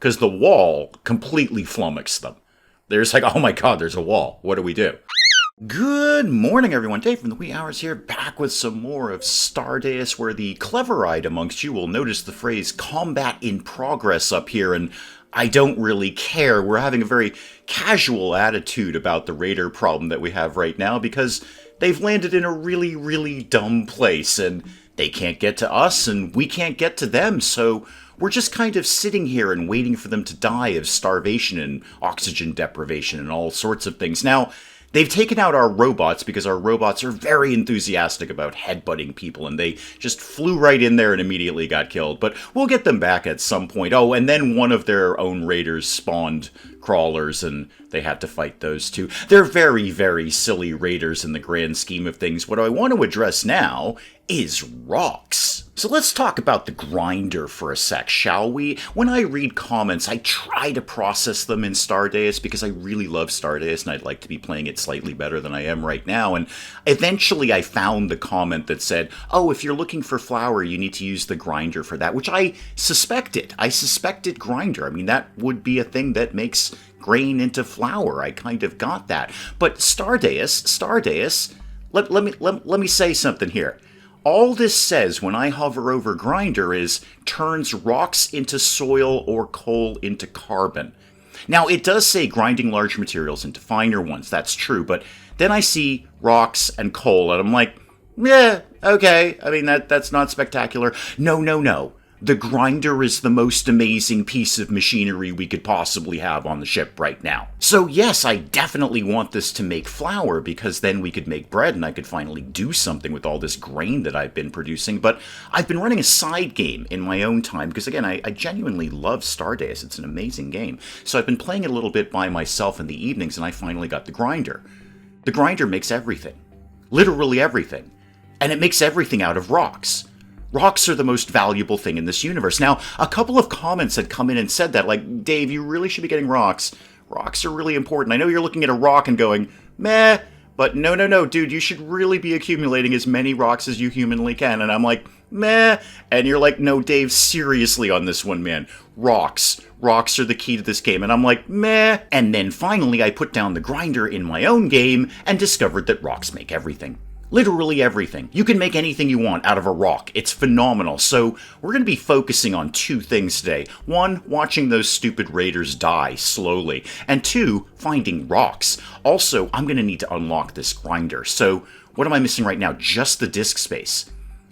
because the wall completely flummoxed them. They're just like, oh my god, there's a wall. What do we do? Good morning, everyone. Dave from the wee hours here, back with some more of Stardeus, where the clever-eyed amongst you will notice the phrase combat in progress up here, and I don't really care. We're having a very casual attitude about the raider problem that we have right now, because they've landed in a really, really dumb place, and they can't get to us, and we can't get to them, so we're just kind of sitting here and waiting for them to die of starvation and oxygen deprivation and all sorts of things. Now, they've taken out our robots because our robots are very enthusiastic about headbutting people, and they just flew right in there and immediately got killed. But we'll get them back at some point. Oh, and then one of their own raiders spawned crawlers, and they had to fight those too. They're very, very silly raiders in the grand scheme of things. What I want to address now is rocks. So let's talk about the grinder for a sec, shall we? When I read comments, I try to process them in Stardeus because I really love Stardeus and I'd like to be playing it slightly better than I am right now. And eventually I found the comment that said, oh, if you're looking for flour, you need to use the grinder for that, which I suspected. I suspected grinder. I mean, that would be a thing that makes grain into flour. I kind of got that. But Stardeus, let me say something here. All this says when I hover over grinder is turns rocks into soil or coal into carbon. Now, it does say grinding large materials into finer ones. That's true. But then I see rocks and coal, and I'm like, yeah, okay. I mean, that's not spectacular. No. The grinder is the most amazing piece of machinery we could possibly have on the ship right now. So yes, I definitely want this to make flour, because then we could make bread and I could finally do something with all this grain that I've been producing. But I've been running a side game in my own time, because again, I genuinely love Stardeus. It's an amazing game. So I've been playing it a little bit by myself in the evenings, and I finally got the grinder. The grinder makes everything. Literally everything. And it makes everything out of rocks. Rocks are the most valuable thing in this universe. Now, a couple of comments had come in and said that, like, Dave, you really should be getting rocks. Rocks are really important. I know you're looking at a rock and going, meh, but no, dude, you should really be accumulating as many rocks as you humanly can. And I'm like, meh. And you're like, no, Dave, seriously on this one, man. Rocks. Rocks are the key to this game. And I'm like, meh. And then finally, I put down the grinder in my own game and discovered that rocks make everything. Literally everything. You can make anything you want out of a rock. It's phenomenal. So we're going to be focusing on two things today. One, watching those stupid raiders die slowly. And two, finding rocks. Also, I'm going to need to unlock this grinder. So what am I missing right now? Just the disk space.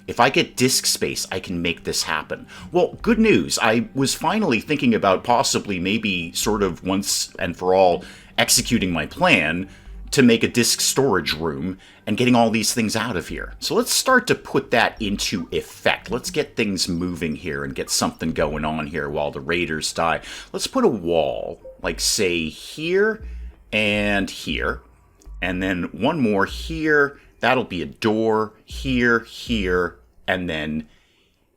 If I get disk space, I can make this happen. Well, good news. I was finally thinking about possibly maybe sort of once and for all executing my plan to make a disk storage room and getting all these things out of here. So let's start to put that into effect. Let's get things moving here and get something going on here while the raiders die. Let's put a wall, like say here and here, and then one more here. That'll be a door here, and then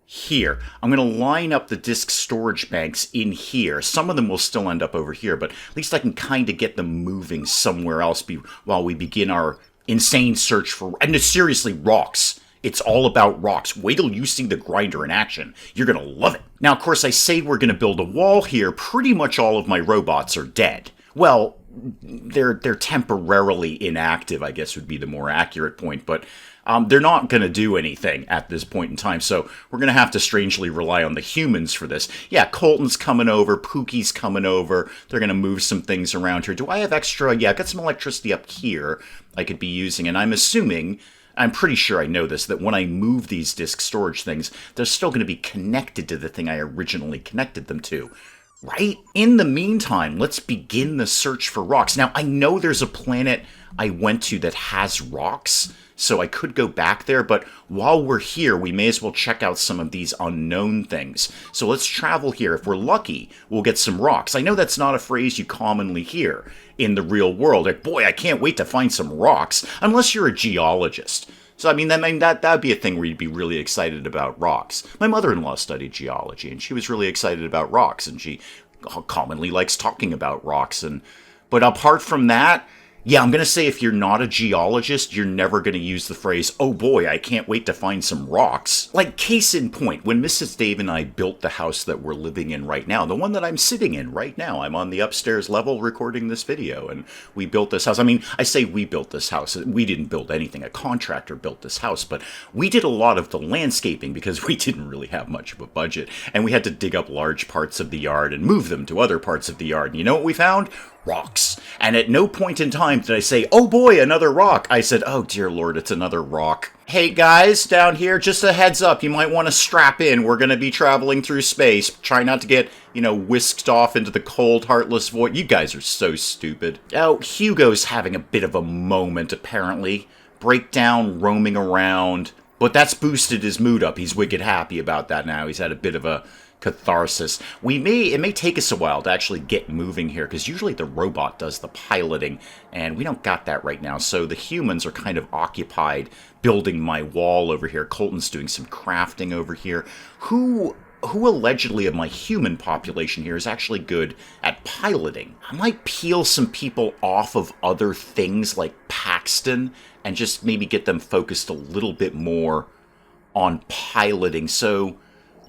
here. I'm going to line up the disk storage banks in here. Some of them will still end up over here, but at least I can kind of get them moving somewhere else while we begin our insane search for... And seriously, rocks. It's all about rocks. Wait till you see the grinder in action. You're going to love it. Now, of course, I say we're going to build a wall here. Pretty much all of my robots are dead. Well, they're temporarily inactive, I guess would be the more accurate point, but they're not going to do anything at this point in time, so we're going to have to strangely rely on the humans for this. Yeah, Colton's coming over, Pookie's coming over, they're going to move some things around here. Do I have extra? Yeah, I've got some electricity up here I could be using, and I'm pretty sure I know this, that when I move these disk storage things, they're still going to be connected to the thing I originally connected them to. Right? In the meantime, let's begin the search for rocks. Now, I know there's a planet I went to that has rocks, so I could go back there, but while we're here, we may as well check out some of these unknown things. So let's travel here. If we're lucky, we'll get some rocks. I know that's not a phrase you commonly hear in the real world. Like, boy, I can't wait to find some rocks, unless you're a geologist. So, I mean, that'd be a thing where you'd be really excited about rocks. My mother-in-law studied geology, and she was really excited about rocks, and she commonly likes talking about rocks. But apart from that, Yeah, I'm going to say if you're not a geologist, you're never going to use the phrase, oh boy, I can't wait to find some rocks. Like, case in point, when Mrs. Dave and I built the house that we're living in right now, the one that I'm sitting in right now, I'm on the upstairs level recording this video, and we built this house. I mean, I say we built this house. We didn't build anything. A contractor built this house, but we did a lot of the landscaping because we didn't really have much of a budget, and we had to dig up large parts of the yard and move them to other parts of the yard. And you know what we found? Rocks. And at no point in time did I say, oh boy, another rock. I said, oh dear Lord, it's another rock. Hey guys, down here, just a heads up, you might want to strap in. We're going to be traveling through space. Try not to get, whisked off into the cold, heartless void. You guys are so stupid. Oh, Hugo's having a bit of a moment, apparently. Breakdown, roaming around. But that's boosted his mood up. He's wicked happy about that now. He's had a bit of a catharsis. It may take us a while to actually get moving here, because usually the robot does the piloting, and we don't got that right now, so the humans are kind of occupied building my wall over here. Colton's doing some crafting over here. Who allegedly of my human population here is actually good at piloting? I might peel some people off of other things like Paxton and just maybe get them focused a little bit more on piloting. So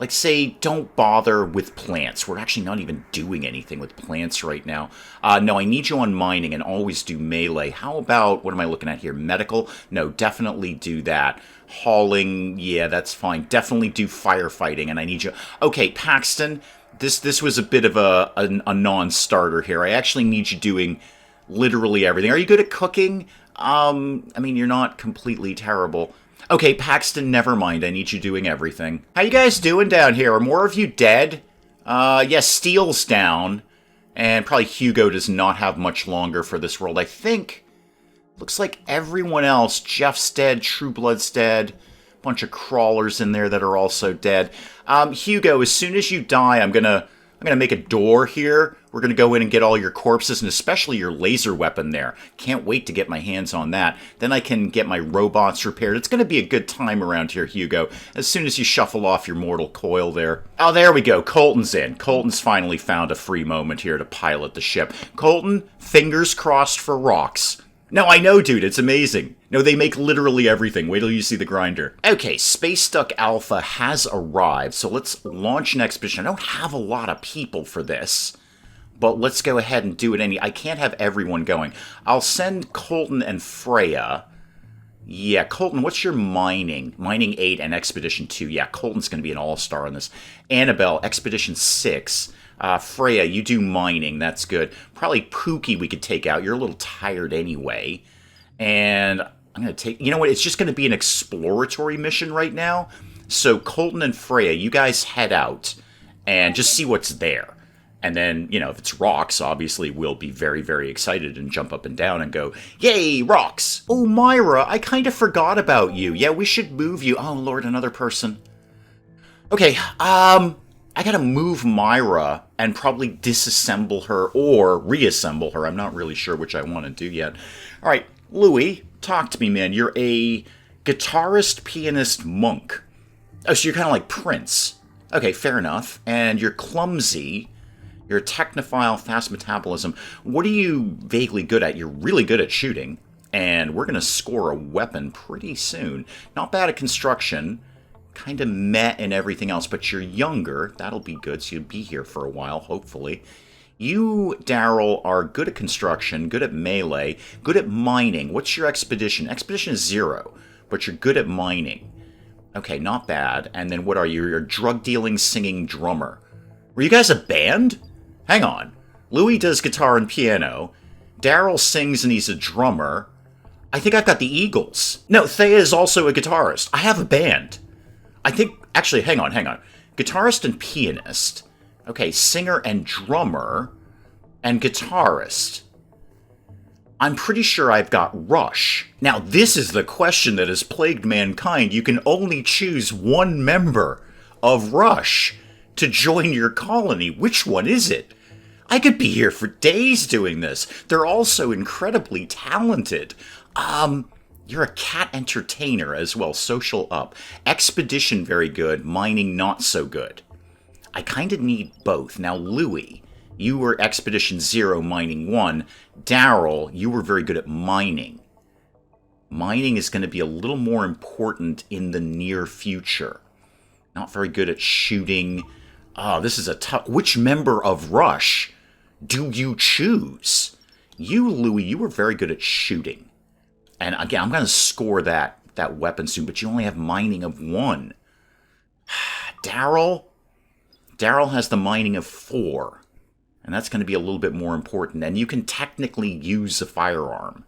like, say, don't bother with plants. We're actually not even doing anything with plants right now. No, I need you on mining and always do melee. How about, what am I looking at here? Medical? No, definitely do that. Hauling, yeah, that's fine. Definitely do firefighting, and I need you... Okay, Paxton, this was a bit of a non-starter here. I actually need you doing literally everything. Are you good at cooking? I mean, you're not completely terrible. Okay, Paxton, never mind. I need you doing everything. How you guys doing down here? Are more of you dead? Yeah, Steel's down. And probably Hugo does not have much longer for this world. I think, looks like everyone else, Jeff's dead, Trueblood's dead, bunch of crawlers in there that are also dead. Hugo, as soon as you die, I'm gonna make a door here. We're going to go in and get all your corpses, and especially your laser weapon there. Can't wait to get my hands on that. Then I can get my robots repaired. It's going to be a good time around here, Hugo, as soon as you shuffle off your mortal coil there. Oh, there we go. Colton's in. Colton's finally found a free moment here to pilot the ship. Colton, fingers crossed for rocks. No, I know, dude. It's amazing. No, they make literally everything. Wait till you see the grinder. Okay, Space Duck Alpha has arrived, so let's launch an expedition. I don't have a lot of people for this, but let's go ahead and do it. I can't have everyone going. I'll send Colton and Freya. Yeah, Colton, what's your mining? Mining 8 and Expedition 2. Yeah, Colton's going to be an all-star on this. Annabelle, Expedition 6. Freya, you do mining. That's good. Probably Pookie we could take out. You're a little tired anyway. And I'm going to take... You know what? It's just going to be an exploratory mission right now. So Colton and Freya, you guys head out and just see what's there. And then, if it's rocks, obviously we'll be very, very excited and jump up and down and go, yay, rocks! Oh, Myra, I kind of forgot about you. Yeah, we should move you. Oh, Lord, another person. Okay, I gotta move Myra and probably disassemble her or reassemble her. I'm not really sure which I want to do yet. All right, Louie, talk to me, man. You're a guitarist, pianist, monk. Oh, so you're kind of like Prince. Okay, fair enough. And you're clumsy. You're a technophile, fast metabolism. What are you vaguely good at? You're really good at shooting, and we're going to score a weapon pretty soon. Not bad at construction, kind of meh and everything else, but you're younger. That'll be good, so you'll be here for a while, hopefully. You, Daryl, are good at construction, good at melee, good at mining. What's your expedition? Expedition is 0, but you're good at mining. Okay, not bad. And then what are you? You're a drug-dealing, singing drummer. Were you guys a band? Hang on. Louis does guitar and piano. Daryl sings and he's a drummer. I think I've got the Eagles. No, Thea is also a guitarist. I have a band. I think... Actually, hang on. Guitarist and pianist. Okay, singer and drummer. And guitarist. I'm pretty sure I've got Rush. Now, this is the question that has plagued mankind. You can only choose one member of Rush to join your colony. Which one is it? I could be here for days doing this. They're all so incredibly talented. You're a cat entertainer as well. Social up. Expedition, very good. Mining, not so good. I kind of need both. Now, Louis, You were Expedition 0, Mining 1. Daryl, you were very good at mining. Mining is going to be a little more important in the near future. Not very good at shooting. Oh, this is a tough... Which member of Rush do you choose? You, Louis, you were very good at shooting. And again, I'm going to score that weapon soon, but you only have mining of 1. Daryl has the mining of 4. And that's going to be a little bit more important. And you can technically use a firearm.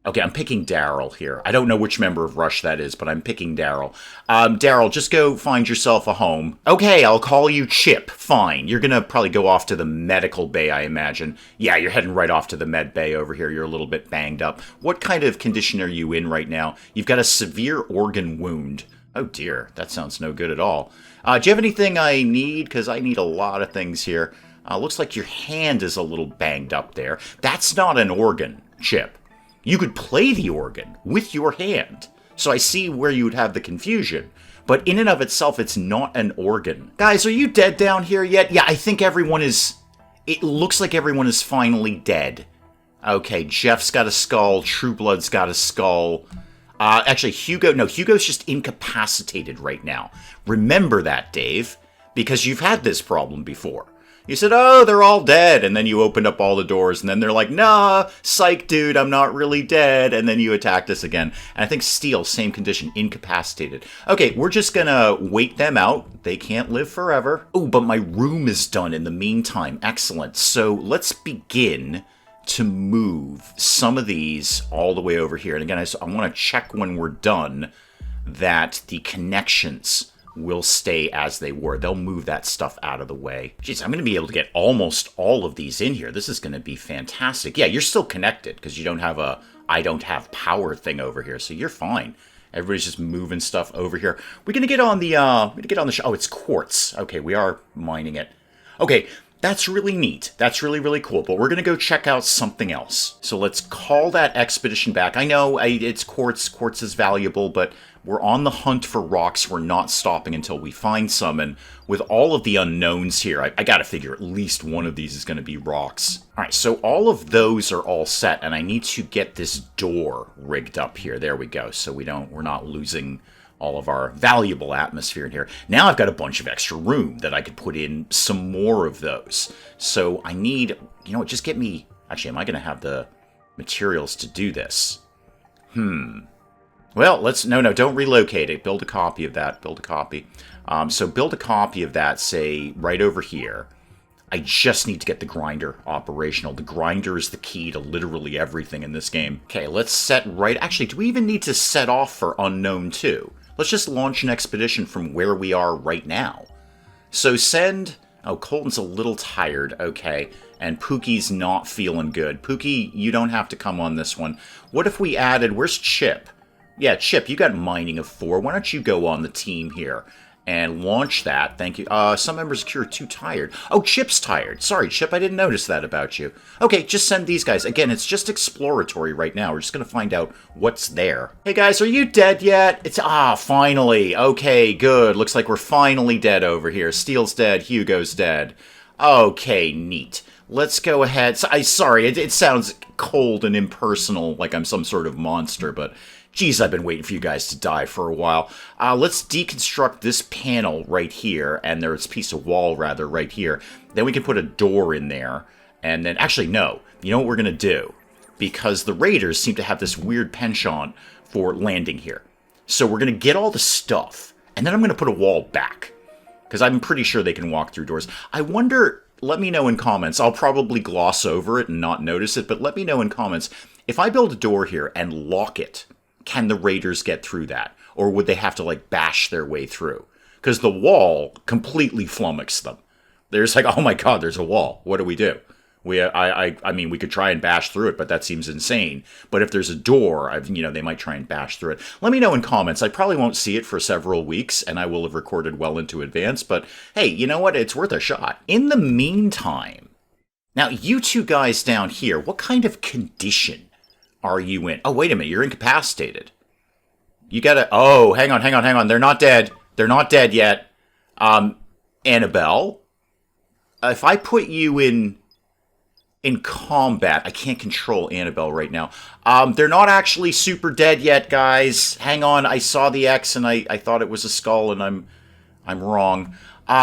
Okay, I'm picking Daryl here. I don't know which member of Rush that is, but I'm picking Daryl. Daryl, just go find yourself a home. Okay, I'll call you Chip. Fine. You're going to probably go off to the medical bay, I imagine. Yeah, you're heading right off to the med bay over here. You're a little bit banged up. What kind of condition are you in right now? You've got a severe organ wound. Oh dear, that sounds no good at all. Do you have anything I need? Because I need a lot of things here. Looks like your hand is a little banged up there. That's not an organ, Chip. You could play the organ with your hand. So I see where you would have the confusion. But in and of itself, it's not an organ. Guys, are you dead down here yet? Yeah, I think everyone is... It looks like everyone is finally dead. Okay, Jeff's got a skull. Trueblood's got a skull. Actually, Hugo... No, Hugo's just incapacitated right now. Remember that, Dave. Because you've had this problem before. You said, oh, they're all dead, and then you opened up all the doors, and then they're like, nah, psych, dude, I'm not really dead, and then you attacked us again. And I think Steel, same condition, incapacitated. Okay, we're just gonna wait them out. They can't live forever. Oh, but my room is done in the meantime. Excellent. So let's begin to move some of these all the way over here. And again, I want to check when we're done that the connections will stay as they were. They'll move that stuff out of the way. Jeez, I'm going to be able to get almost all of these in here. This is going to be fantastic. Yeah, you're still connected because you don't have a I don't have power thing over here, so you're fine. Everybody's just moving stuff over here. We're going to get on the oh, it's quartz. Okay, we are mining it. Okay, that's really neat. That's really, really cool. But we're going to go check out something else. So let's call that expedition back. I know it's quartz. Quartz is valuable, but we're on the hunt for rocks. We're not stopping until we find some. And with all of the unknowns here, I got to figure at least one of these is going to be rocks. All right, so all of those are all set, and I need to get this door rigged up here. There we go. So we're not losing all of our valuable atmosphere in here. Now I've got a bunch of extra room that I could put in some more of those. So I need, you know what, just get me... Actually, am I going to have the materials to do this? Well, no, don't relocate it. Build a copy of that. Build a copy. So build a copy of that, say, right over here. I just need to get the grinder operational. The grinder is the key to literally everything in this game. Okay, let's set right... Actually, do we even need to set off for unknown too? Let's just launch an expedition from where we are right now. So send... Oh, Colton's a little tired. Okay. And Pookie's not feeling good. Pookie, you don't have to come on this one. What if we added... Where's Chip? Yeah, Chip, you got mining of 4. Why don't you go on the team here and launch that? Thank you. Some members of Cure are too tired. Oh, Chip's tired. Sorry, Chip, I didn't notice that about you. Okay, just send these guys. Again, it's just exploratory right now. We're just going to find out what's there. Hey, guys, are you dead yet? It's... finally. Okay, good. Looks like we're finally dead over here. Steel's dead. Hugo's dead. Okay, neat. Let's go ahead. Sorry, it sounds cold and impersonal, like I'm some sort of monster, but... Geez, I've been waiting for you guys to die for a while. Let's deconstruct this panel right here, and there's a piece of wall, rather, right here. Then we can put a door in there, and then... Actually, no. You know what we're going to do? Because the raiders seem to have this weird penchant for landing here. So we're going to get all the stuff, and then I'm going to put a wall back. Because I'm pretty sure they can walk through doors. I wonder... Let me know in comments. I'll probably gloss over it and not notice it, but let me know in comments. If I build a door here and lock it... Can the raiders get through that? Or would they have to, like, bash their way through? Because the wall completely flummoxed them. They're just like, oh my god, there's a wall. What do we do? I mean, we could try and bash through it, but that seems insane. But if there's a door, they might try and bash through it. Let me know in comments. I probably won't see it for several weeks, and I will have recorded well into advance. But, hey, you know what? It's worth a shot. In the meantime... Now, you two guys down here, what kind of condition are you in? Oh, wait a minute. You're incapacitated. You gotta... Oh, hang on. They're not dead. They're not dead yet. Annabelle? if I put you in combat, I can't control Annabelle right now. They're not actually super dead yet, guys. Hang on, I saw the X and I thought it was a skull, and I'm wrong.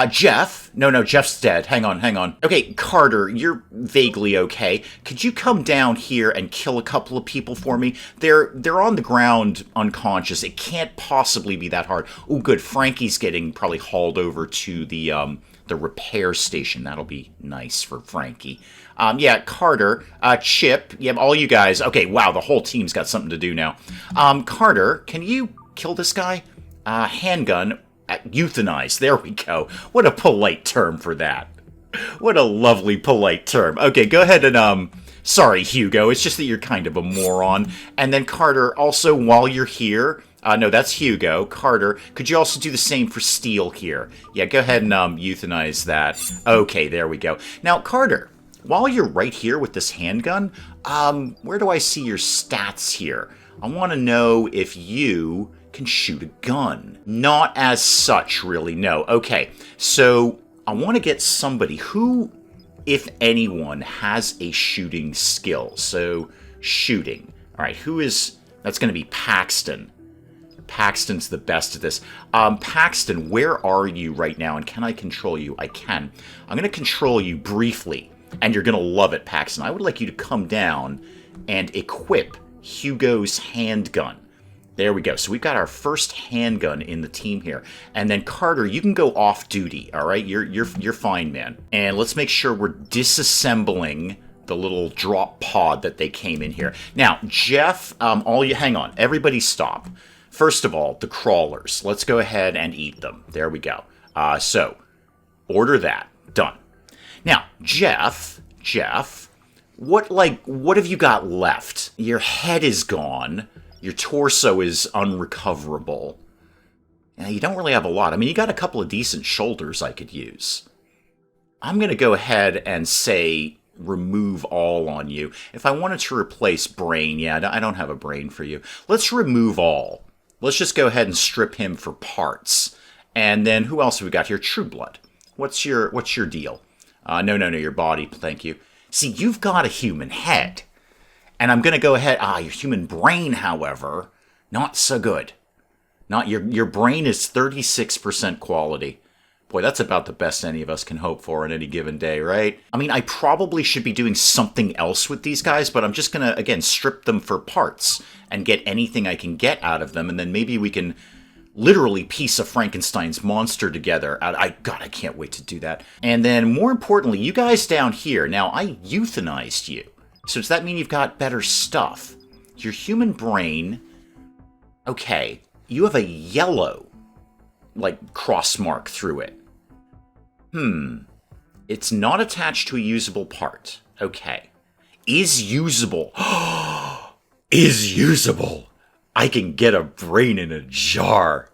Jeff? No, Jeff's dead. Hang on. Okay, Carter, you're vaguely okay. Could you come down here and kill a couple of people for me? They're on the ground unconscious. It can't possibly be that hard. Oh, good. Frankie's getting probably hauled over to the repair station. That'll be nice for Frankie. Yeah, Carter, Chip, yeah, all you guys. Okay, wow, the whole team's got something to do now. Carter, can you kill this guy? Handgun. Euthanize. There we go. What a polite term for that. What a lovely polite term. Okay, go ahead and, sorry, Hugo. It's just that you're kind of a moron. And then Carter, also, while you're here, no, that's Hugo. Carter, could you also do the same for Steele here? Yeah, go ahead and, euthanize that. Okay, there we go. Now, Carter, while you're right here with this handgun, where do I see your stats here? I want to know if you can shoot a gun. Not as such, really, no. Okay, so I want to get somebody who, if anyone, has a shooting skill. So, shooting. All right, who is... That's going to be Paxton. Paxton's the best at this. Paxton, where are you right now, and can I control you? I can. I'm going to control you briefly, and you're going to love it, Paxton. I would like you to come down and equip Hugo's handgun. There we go. So we've got our first handgun in the team here. And then Carter, you can go off duty, all right? You're fine, man. And let's make sure we're disassembling the little drop pod that they came in here. Now, Jeff, hang on. Everybody stop. First of all, the crawlers. Let's go ahead and eat them. There we go. So, order that. Done. Now, Jeff, what have you got left? Your head is gone. Your torso is unrecoverable. Yeah, you don't really have a lot. I mean, you got a couple of decent shoulders I could use. I'm going to go ahead and say remove all on you. If I wanted to replace brain, yeah, I don't have a brain for you. Let's remove all. Let's just go ahead and strip him for parts. And then who else have we got here? True Blood. What's your deal? No, your body, thank you. See, you've got a human head. And I'm going to go ahead... your human brain, however, not so good. Not your brain is 36% quality. Boy, that's about the best any of us can hope for on any given day, right? I mean, I probably should be doing something else with these guys, but I'm just going to, again, strip them for parts and get anything I can get out of them, and then maybe we can literally piece a Frankenstein's monster together. I can't wait to do that. And then, more importantly, you guys down here, now, I euthanized you. So does that mean you've got better stuff? Your human brain... Okay, you have a yellow, cross mark through it. It's not attached to a usable part. Okay. Is usable. Is usable. I can get a brain in a jar.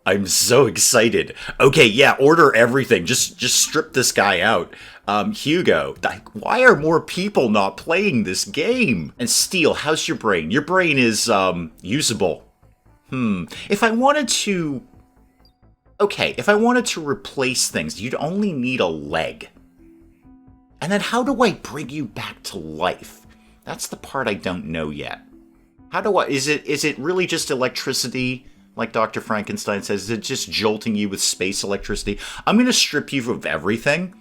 I'm so excited. Okay, yeah, order everything. Just strip this guy out. Hugo, why are more people not playing this game? And Steele, how's your brain? Your brain is, usable. If I wanted to... Okay, if I wanted to replace things, you'd only need a leg. And then how do I bring you back to life? That's the part I don't know yet. How do I... Is it really just electricity, like Dr. Frankenstein says? Is it just jolting you with space electricity? I'm going to strip you of everything,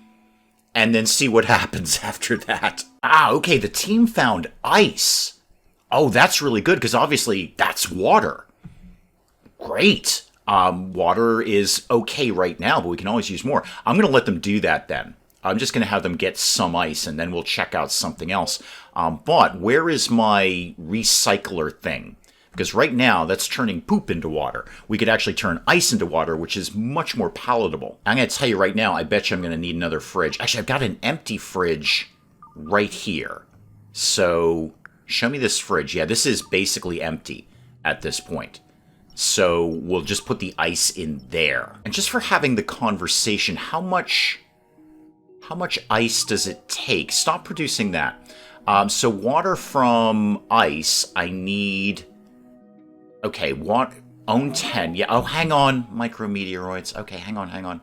and then see what happens after that. Okay, the team found ice. Oh, that's really good, because obviously that's water. Great. Water is okay right now, but we can always use more. I'm going to let them do that then. I'm just going to have them get some ice, and then we'll check out something else. But where is my recycler thing? Because right now, that's turning poop into water. We could actually turn ice into water, which is much more palatable. I'm going to tell you right now, I bet you I'm going to need another fridge. Actually, I've got an empty fridge right here. So, show me this fridge. Yeah, this is basically empty at this point. So, we'll just put the ice in there. And just for having the conversation, how much ice does it take? Stop producing that. So, water from ice, I need... Okay, own 10. Yeah, oh, hang on. Micrometeoroids. Okay, hang on.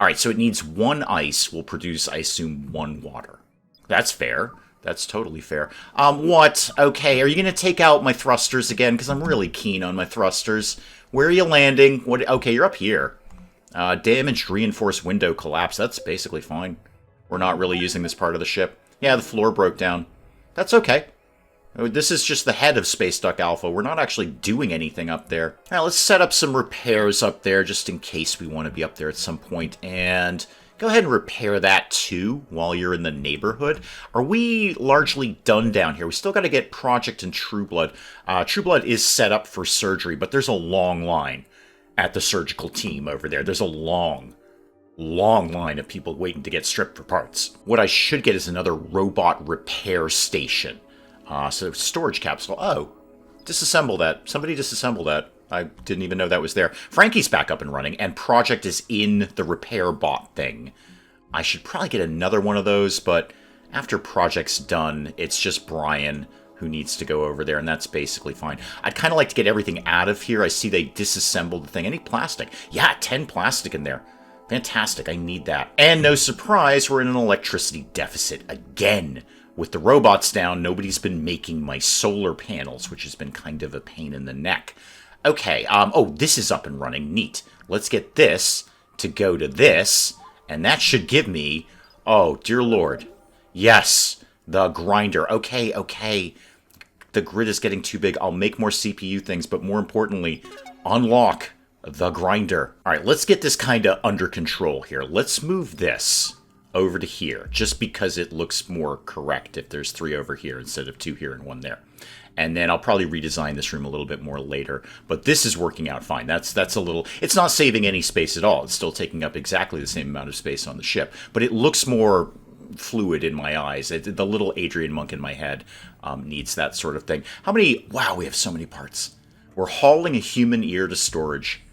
All right, so it needs 1 ice. Will produce, I assume, 1 water. That's fair. That's totally fair. What? Okay, are you going to take out my thrusters again? Because I'm really keen on my thrusters. Where are you landing? What? Okay, you're up here. Damaged reinforced window collapse. That's basically fine. We're not really using this part of the ship. Yeah, the floor broke down. That's okay. This is just the head of Space Duck Alpha. We're not actually doing anything up there. All right, let's set up some repairs up there just in case we want to be up there at some point. And go ahead and repair that too while you're in the neighborhood. Are we largely done down here? We still got to get Project and True Blood. True Blood is set up for surgery, but there's a long line at the surgical team over there. There's a long line of people waiting to get stripped for parts. What I should get is another robot repair station. So storage capsule. Oh, disassemble that. Somebody disassemble that. I didn't even know that was there. Frankie's back up and running, and Project is in the repair bot thing. I should probably get another one of those, but after Project's done, it's just Brian who needs to go over there, and that's basically fine. I'd kind of like to get everything out of here. I see they disassembled the thing. Any plastic? Yeah, 10 plastic in there. Fantastic, I need that. And no surprise, we're in an electricity deficit again. With the robots down, nobody's been making my solar panels, which has been kind of a pain in the neck. Okay, oh, this is up and running. Neat. Let's get this to go to this, and that should give me, oh, dear Lord. Yes, the grinder. Okay. The grid is getting too big. I'll make more CPU things, but more importantly, unlock the grinder. All right, let's get this kind of under control here. Let's move this over to here, just because it looks more correct if there's 3 over here instead of 2 here and 1 there. And then I'll probably redesign this room a little bit more later. But this is working out fine. That's a little... It's not saving any space at all. It's still taking up exactly the same amount of space on the ship. But it looks more fluid in my eyes. The little Adrian monk in my head needs that sort of thing. How many... Wow, we have so many parts. We're hauling a human ear to storage.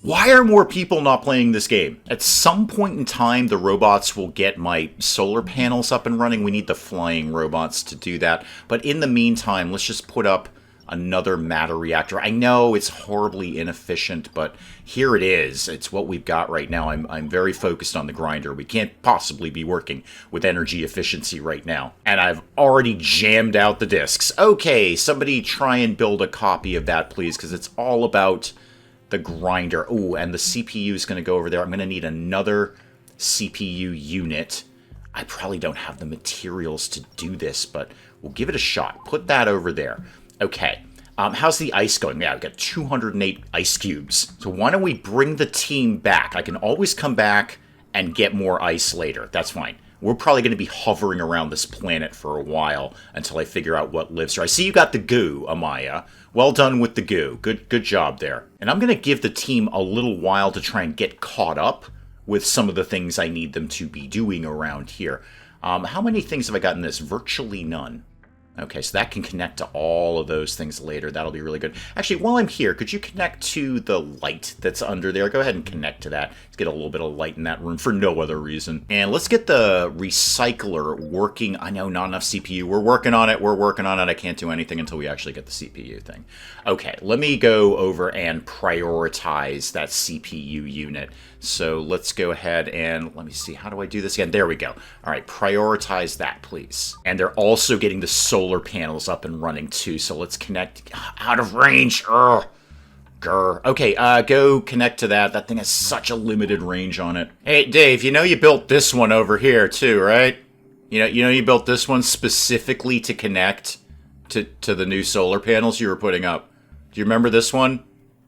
Why are more people not playing this game? At some point in time, the robots will get my solar panels up and running. We need the flying robots to do that. But in the meantime, let's just put up another matter reactor. I know it's horribly inefficient, but here it is. It's what we've got right now. I'm very focused on the grinder. We can't possibly be working with energy efficiency right now. And I've already jammed out the disks. Okay, somebody try and build a copy of that, please, because it's all about the grinder. Oh, and the CPU is going to go over there. I'm going to need another CPU unit. I probably don't have the materials to do this, but we'll give it a shot. Put that over there. Okay. How's the ice going? Yeah, I've got 208 ice cubes. So why don't we bring the team back? I can always come back and get more ice later. That's fine. We're probably going to be hovering around this planet for a while until I figure out what lives here. I see you got the goo, Amaya. Well done with the goo. Good job there. And I'm going to give the team a little while to try and get caught up with some of the things I need them to be doing around here. How many things have I got in this? Virtually none. Okay, so that can connect to all of those things later. That'll be really good. Actually, while I'm here, could you connect to the light that's under there? Go ahead and connect to that. Let's get a little bit of light in that room for no other reason. And let's get the recycler working. I know, not enough CPU. We're working on it. I can't do anything until we actually get the CPU thing. Okay, let me go over and prioritize that CPU unit. So let's go ahead and, let me see, how do I do this again? There we go. All right, prioritize that, please. And they're also getting the solar panels up and running too, so let's connect. Out of range. Grr. Okay, go connect to that. That thing has such a limited range on it. Hey, Dave, you know you built this one over here too, right? You know you built this one specifically to connect to the new solar panels you were putting up. Do you remember this one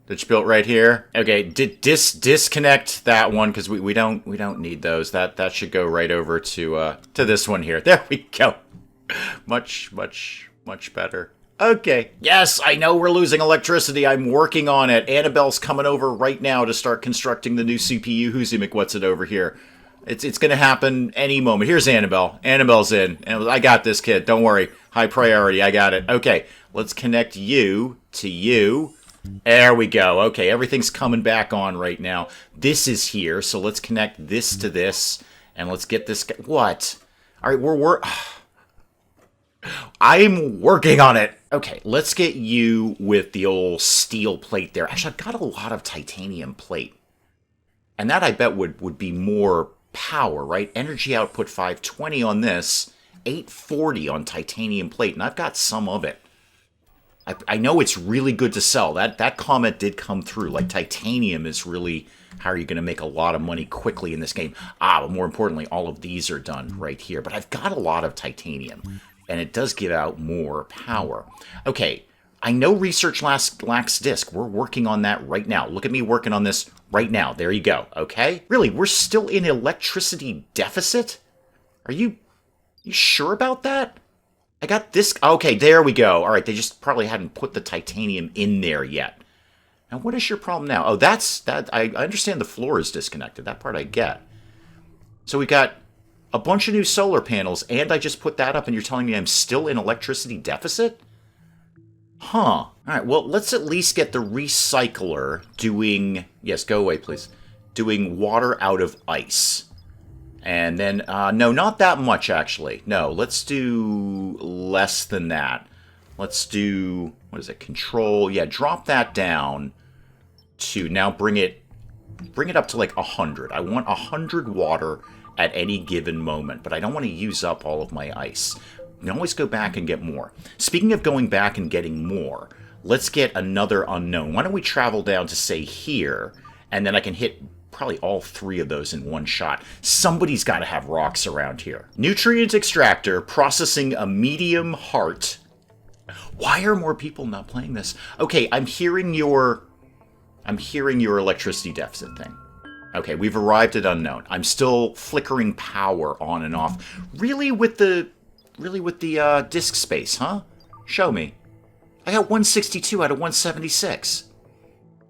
that you built right here? Okay, disconnect that one because we don't need those. That should go right over to this one here. There we go. Much better. Okay. Yes, I know we're losing electricity. I'm working on it. Annabelle's coming over right now to start constructing the new CPU. Who's McWhat's-it over here? It's going to happen any moment. Here's Annabelle. Annabelle's in. I got this, kid. Don't worry. High priority. I got it. Okay. Let's connect you to you. There we go. Okay, everything's coming back on right now. This is here, so let's connect this to this, and let's get this... What? All right, I'm working on it. Okay, let's get you with the old steel plate there. Actually, I've got a lot of titanium plate. And that, I bet, would be more power, right? Energy output 520 on this, 840 on titanium plate, and I've got some of it. I know it's really good to sell. That comment did come through. Like, titanium is really how are you going to make a lot of money quickly in this game. But more importantly, all of these are done right here. But I've got a lot of titanium, and it does give out more power. Okay, I know research lacks disk. We're working on that right now. Look at me working on this right now. There you go, okay? Really, we're still in electricity deficit? Are you sure about that? I got this. Okay, there we go. All right, they just probably hadn't put the titanium in there yet. Now, what is your problem now? Oh, that's that. I understand the floor is disconnected. That part I get. So we got a bunch of new solar panels, and I just put that up, and you're telling me I'm still in electricity deficit? Huh. All right, well, let's at least get the recycler doing... Yes, go away, please. Doing water out of ice. And then, no, not that much, actually. No, let's do less than that. Let's do, what is it, control. Yeah, drop that down to, now bring it up to like 100. I want 100 water at any given moment, but I don't want to use up all of my ice. You can always go back and get more. Speaking of going back and getting more, let's get another unknown. Why don't we travel down to, say, here, and then I can hit probably all 3 of those in one shot. Somebody's got to have rocks around here. Nutrient extractor, processing a medium heart. Why are more people not playing this? Okay, I'm hearing your electricity deficit thing. Okay, we've arrived at unknown. I'm still flickering power on and off. Really with the disk space, huh? Show me. I got 162 out of 176.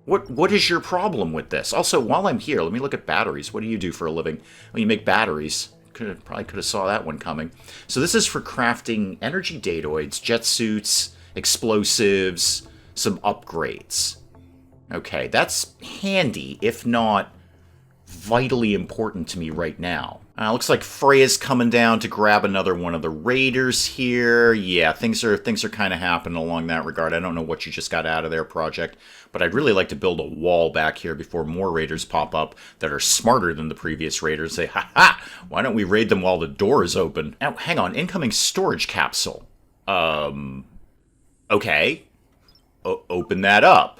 What is your problem with this? Also, while I'm here, let me look at batteries. What do you do for a living? Well, you make batteries. Probably could have saw that one coming. So this is for crafting energy datoids, jet suits, explosives, some upgrades. Okay, that's handy, if not vitally important to me right now. Looks like Freya's coming down to grab another one of the raiders here. Yeah, things are kind of happening along that regard. I don't know what you just got out of their project, but I'd really like to build a wall back here before more raiders pop up that are smarter than the previous raiders. Say, ha, why don't we raid them while the door is open? Now, hang on, incoming storage capsule. Okay. Open that up.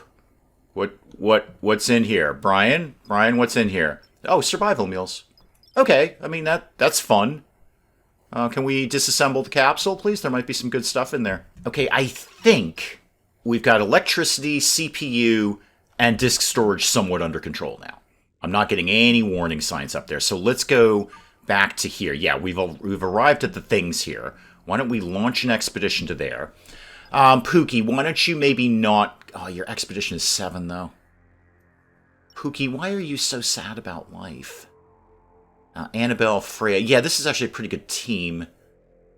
What's in here? Brian, what's in here? Oh, survival meals. Okay, I mean, that's fun. Can we disassemble the capsule, please? There might be some good stuff in there. Okay, I think we've got electricity, CPU, and disk storage somewhat under control now. I'm not getting any warning signs up there, so let's go back to here. Yeah, we've arrived at the things here. Why don't we launch an expedition to there? Pookie, why don't you maybe not... Oh, your expedition is 7, though. Pookie, why are you so sad about life? Annabelle, Freya. Yeah, this is actually a pretty good team.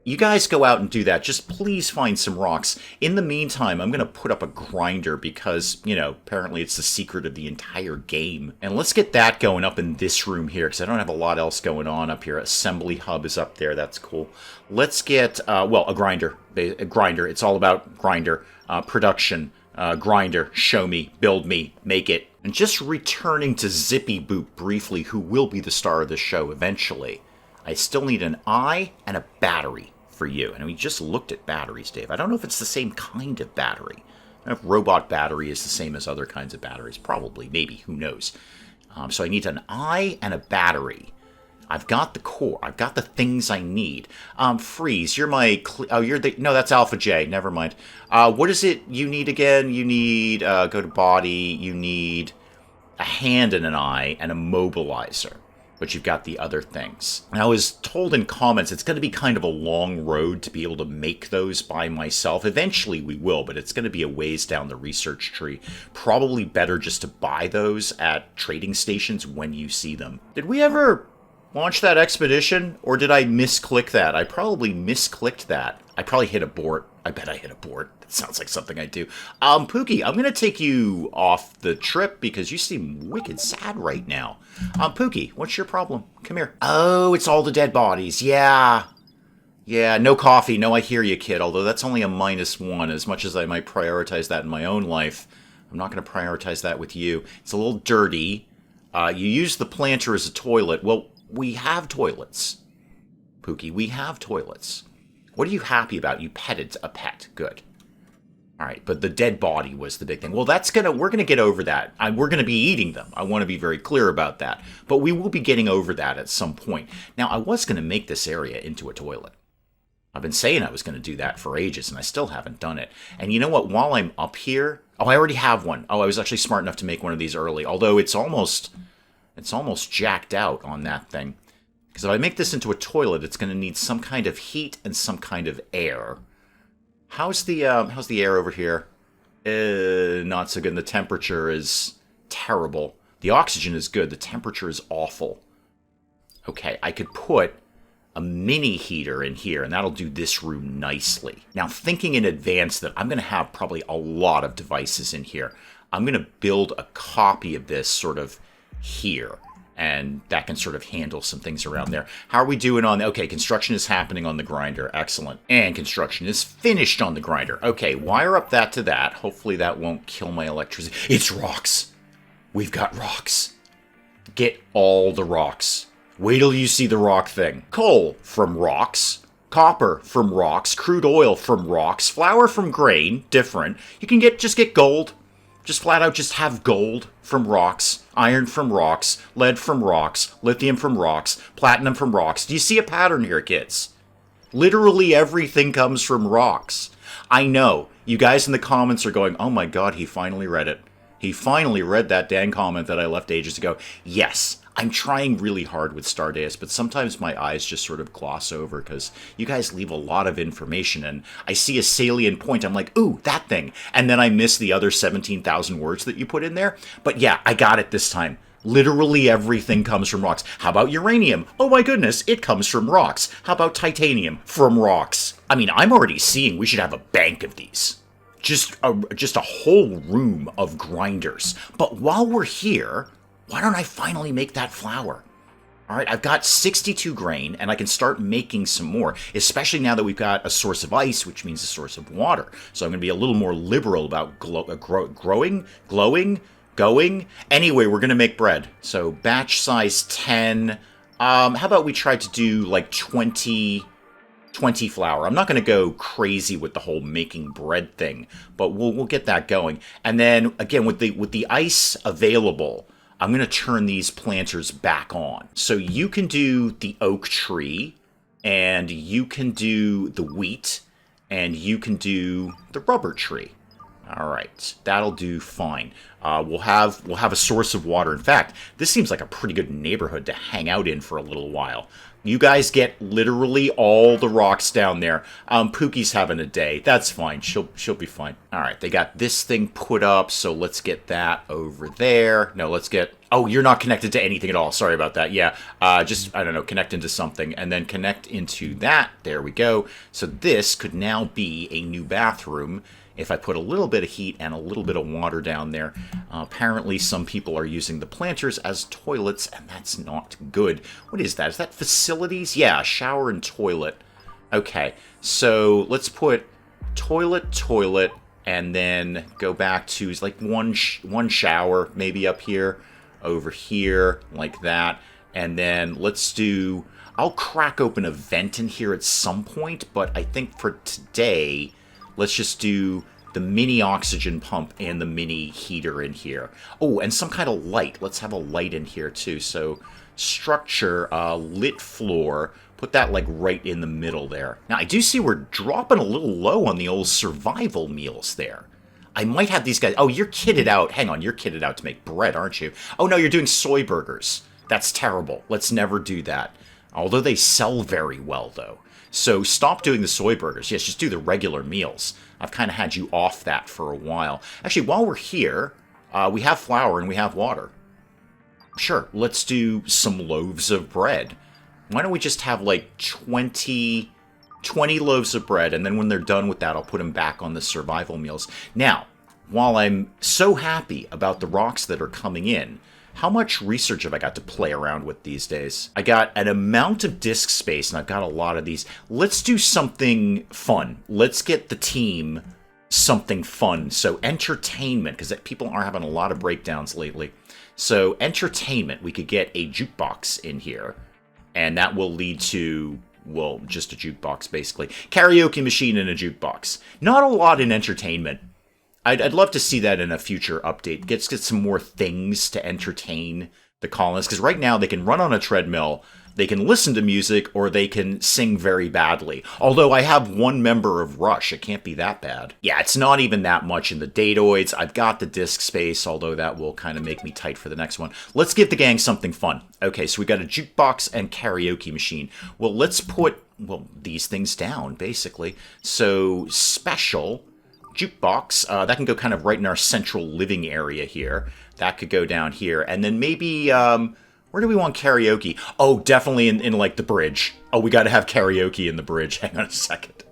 You guys go out and do that. Just please find some rocks. In the meantime, I'm going to put up a grinder because, you know, apparently it's the secret of the entire game. And let's get that going up in this room here because I don't have a lot else going on up here. Assembly hub is up there. That's cool. Let's get, well, a grinder. A grinder. It's all about grinder. Production. Grinder. Show me. Build me. Make it. And just returning to Zippy Boop briefly, who will be the star of the show eventually, I still need an eye and a battery for you. And we just looked at batteries, Dave. I don't know if it's the same kind of battery. I don't know if robot battery is the same as other kinds of batteries. Probably, maybe, who knows. So I need an eye and a battery. I've got the core. I've got the things I need. Freeze, you're my... oh, you're the... No, that's Alpha J. Never mind. What is it you need again? You need... go to body. You need a hand and an eye and a mobilizer. But you've got the other things. And I was told in comments it's going to be kind of a long road to be able to make those by myself. Eventually we will, but it's going to be a ways down the research tree. Probably better just to buy those at trading stations when you see them. Did we ever... launch that expedition, or did I misclick that? I probably misclicked that. I probably hit abort. I bet I hit abort. That sounds like something I do. Pookie, I'm going to take you off the trip because you seem wicked sad right now. Pookie, what's your problem? Come here. Oh, it's all the dead bodies. Yeah. Yeah, no coffee. No, I hear you, kid. Although that's only a -1. As much as I might prioritize that in my own life, I'm not going to prioritize that with you. It's a little dirty. You use the planter as a toilet. Well, we have toilets. Pookie, we have toilets. What are you happy about? You petted a pet. Good. All right, but the dead body was the big thing. Well, we're gonna get over that. We're gonna be eating them. I want to be very clear about that. But we will be getting over that at some point. Now, I was gonna make this area into a toilet. I've been saying I was gonna do that for ages, and I still haven't done it. And you know what? While I'm up here, oh, I already have one. Oh, I was actually smart enough to make one of these early. Although it's almost jacked out on that thing. Because if I make this into a toilet, it's gonna need some kind of heat and some kind of air. How's the air over here? Not so good. The temperature is terrible. The oxygen is good. The temperature is awful. Okay, I could put a mini heater in here, and that'll do this room nicely. Now, thinking in advance that I'm going to have probably a lot of devices in here, I'm going to build a copy of this sort of here. And that can sort of handle some things around there. How are we doing on... Okay, construction is happening on the grinder. Excellent. And construction is finished on the grinder. Okay, wire up that to that. Hopefully that won't kill my electricity. It's rocks. We've got rocks. Get all the rocks. Wait till you see the rock thing. Coal from rocks. Copper from rocks. Crude oil from rocks. Flour from grain. Different. You can just get gold. Just flat out just have gold from rocks, iron from rocks, lead from rocks, lithium from rocks, platinum from rocks. Do you see a pattern here, kids? Literally everything comes from rocks. I know. You guys in the comments are going, oh my god, he finally read it. He finally read that dang comment that I left ages ago. Yes, I'm trying really hard with Stardeus, but sometimes my eyes just sort of gloss over because you guys leave a lot of information, and I see a salient point. I'm like, ooh, that thing. And then I miss the other 17,000 words that you put in there. But yeah, I got it this time. Literally everything comes from rocks. How about uranium? Oh my goodness, it comes from rocks. How about titanium? From rocks. I mean, I'm already seeing we should have a bank of these. Just a whole room of grinders. But while we're here, why don't I finally make that flour? All right, I've got 62 grain, and I can start making some more, especially now that we've got a source of ice, which means a source of water. So I'm going to be a little more liberal about glowing. Anyway, we're going to make bread. So batch size 10. How about we try to do like 20 flour. I'm not going to go crazy with the whole making bread thing, but we'll get that going. And then again, with the ice available, I'm going to turn these planters back on. So you can do the oak tree, and you can do the wheat, and you can do the rubber tree. All right, that'll do fine. We'll have a source of water. In fact, this seems like a pretty good neighborhood to hang out in for a little while. You guys get literally all the rocks down there. Pookie's having a day. That's fine. She'll be fine. All right, they got this thing put up, so let's get that over there. No, let's get... Oh, you're not connected to anything at all. Sorry about that. Yeah, just, I don't know, connect into something, and then connect into that. There we go. So this could now be a new bathroom if I put a little bit of heat and a little bit of water down there. Apparently some people are using the planters as toilets, and that's not good. What is that? Is that facilities? Yeah, shower and toilet. Okay, so let's put toilet, and then go back to like one shower, maybe up here, over here, like that. And then let's do... I'll crack open a vent in here at some point, but I think for today... Let's just do the mini oxygen pump and the mini heater in here. Oh, and some kind of light. Let's have a light in here, too. So, structure, lit floor. Put that, like, right in the middle there. Now, I do see we're dropping a little low on the old survival meals there. I might have these guys... Oh, you're kitted out. Hang on, you're kitted out to make bread, aren't you? Oh, no, you're doing soy burgers. That's terrible. Let's never do that. Although they sell very well, though. So stop doing the soy burgers. Yes, just do the regular meals. I've kind of had you off that for a while. Actually, while we're here, we have flour and we have water. Sure, let's do some loaves of bread. Why don't we just have like 20 loaves of bread, and then when they're done with that, I'll put them back on the survival meals. Now, while I'm so happy about the rocks that are coming in, how much research have I got to play around with these days? I got an amount of disk space, and I've got a lot of these. Let's do something fun. Let's get the team something fun. So entertainment, because people are having a lot of breakdowns lately. So entertainment, we could get a jukebox in here, and that will lead to, well, just a jukebox, basically. Karaoke machine and a jukebox. Not a lot in entertainment. I'd love to see that in a future update. Get some more things to entertain the colonists, because right now they can run on a treadmill, they can listen to music, or they can sing very badly. Although I have one member of Rush, it can't be that bad. Yeah, it's not even that much in the datoids. I've got the disk space, although that will kind of make me tight for the next one. Let's give the gang something fun. Okay, so we got a jukebox and karaoke machine. Well, let's put, well, these things down, basically. So, special jukebox, that can go kind of right in our central living area here. That could go down here. And then maybe, where do we want karaoke? Oh, definitely in like the bridge. Oh, we got to have karaoke in the bridge. Hang on a second.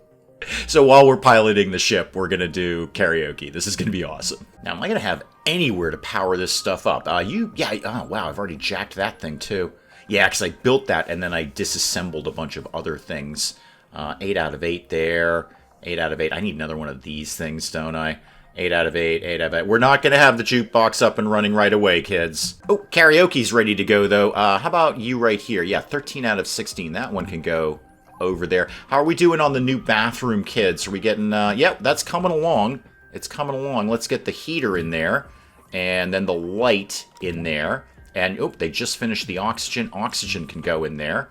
So while we're piloting the ship, we're going to do karaoke. This is going to be awesome. Now, am I going to have anywhere to power this stuff up? Yeah, oh, wow, I've already jacked that thing too. Yeah, because I built that and then I disassembled a bunch of other things. 8 out of 8 there. 8 out of 8. I need another one of these things, don't I? 8 out of 8, 8 out of 8. We're not going to have the jukebox up and running right away, kids. Oh, karaoke's ready to go, though. How about you right here? Yeah, 13 out of 16. That one can go over there. How are we doing on the new bathroom, kids? Are we getting... Yep, that's coming along. It's coming along. Let's get the heater in there. And then the light in there. And, oh, they just finished the oxygen. Oxygen can go in there.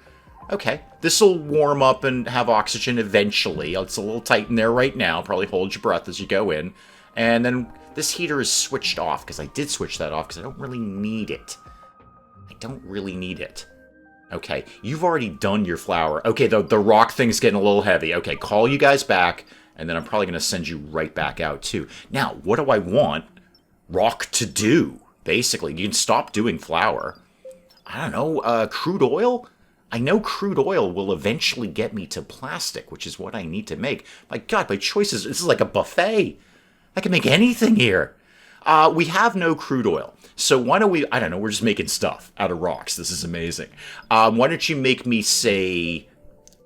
Okay, this will warm up and have oxygen eventually. It's a little tight in there right now. Probably hold your breath as you go in. And then this heater is switched off, because I did switch that off because I don't really need it. I don't really need it. Okay, you've already done your flower. Okay, the rock thing's getting a little heavy. Okay, call you guys back, and then I'm probably going to send you right back out too. Now, what do I want rock to do? Basically, you can stop doing flour. I don't know, crude oil? I know crude oil will eventually get me to plastic, which is what I need to make. My God, my choices, this is like a buffet. I can make anything here. We have no crude oil. So why don't we, I don't know, we're just making stuff out of rocks. This is amazing. Why don't you make me, say,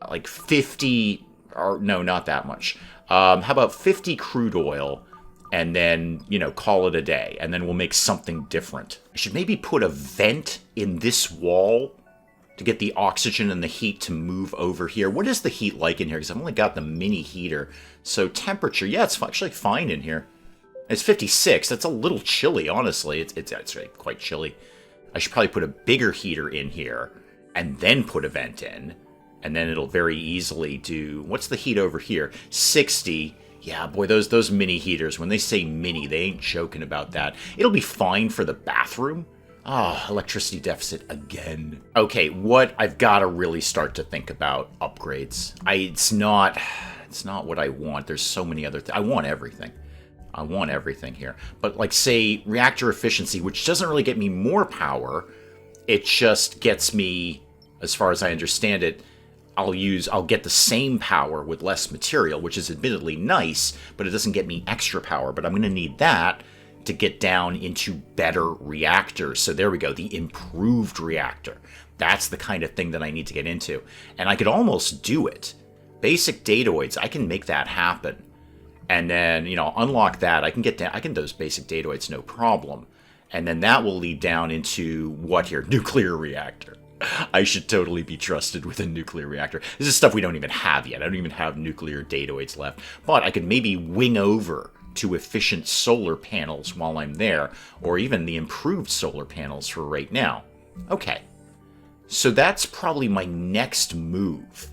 like 50, or no, not that much. How about 50 crude oil, and then, you know, call it a day. And then we'll make something different. I should maybe put a vent in this wall to get the oxygen and the heat to move over here. What is the heat like in here? Because I've only got the mini heater. So temperature, yeah, it's actually fine in here. It's 56. That's a little chilly, honestly. It's really quite chilly. I should probably put a bigger heater in here and then put a vent in. And then it'll very easily do... What's the heat over here? 60. Yeah, boy, those mini heaters, when they say mini, they ain't joking about that. It'll be fine for the bathroom. Ah, electricity deficit again. Okay, what I've got to really start to think about upgrades. It's not what I want. There's so many other things. I want everything. I want everything here. But like, say, reactor efficiency, which doesn't really get me more power. It just gets me, as far as I understand it, I'll get the same power with less material, which is admittedly nice, but it doesn't get me extra power. But I'm going to need that to get down into better reactors. So there we go, the improved reactor. That's the kind of thing that I need to get into. And I could almost do it. Basic datoids, I can make that happen. And then, you know, unlock that. I can get down, I can those basic datoids, no problem. And then that will lead down into what here? Nuclear reactor. I should totally be trusted with a nuclear reactor. This is stuff we don't even have yet. I don't even have nuclear datoids left. But I could maybe wing over to efficient solar panels while I'm there, or even the improved solar panels for right now. Okay, so that's probably my next move,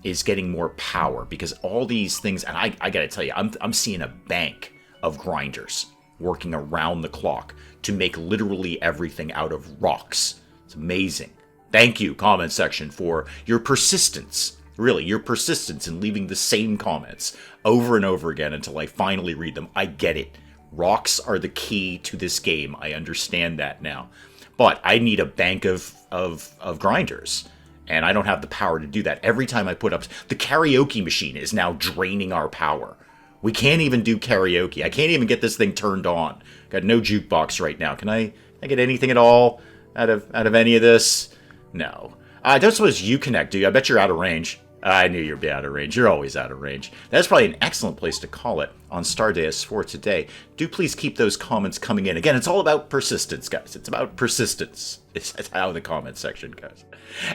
is getting more power, because all these things, and I gotta tell you, I'm seeing a bank of grinders working around the clock to make literally everything out of rocks. It's amazing. Thank you, comment section, for your persistence. Really, your persistence in leaving the same comments over and over again until I finally read them. I get it. Rocks are the key to this game. I understand that now. But I need a bank of grinders. And I don't have the power to do that. Every time I put up... The karaoke machine is now draining our power. We can't even do karaoke. I can't even get this thing turned on. Got no jukebox right now. Can I get anything at all out of any of this? No. I don't suppose you connect, do you? I bet you're out of range. I knew you'd be out of range. You're always out of range. That's probably an excellent place to call it on Stardeus for today. Do please keep those comments coming in. Again, it's all about persistence, guys. It's about persistence. It's how the comment section goes.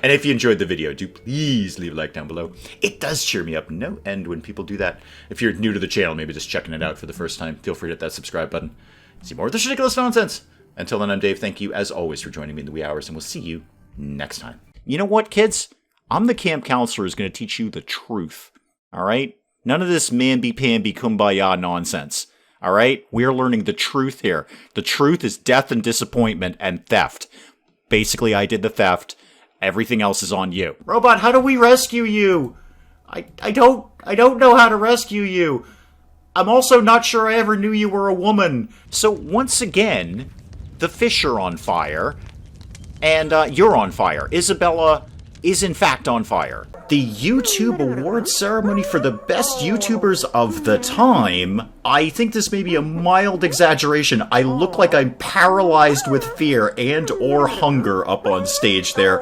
And if you enjoyed the video, do please leave a like down below. It does cheer me up no end when people do that. If you're new to the channel, maybe just checking it out for the first time, feel free to hit that subscribe button. See more of this ridiculous nonsense. Until then, I'm Dave. Thank you, as always, for joining me in the wee hours, and we'll see you next time. You know what, kids? I'm the camp counselor who's going to teach you the truth, all right? None of this mamby-pamby kumbaya nonsense, all right? We are learning the truth here. The truth is death and disappointment and theft. Basically, I did the theft. Everything else is on you. Robot, how do we rescue you? I don't know how to rescue you. I'm also not sure I ever knew you were a woman. So once again, the fish are on fire, and you're on fire. Isabella is in fact on fire. The YouTube award ceremony for the best YouTubers of the time. I think this may be a mild exaggeration. I look like I'm paralyzed with fear and or hunger up on stage there.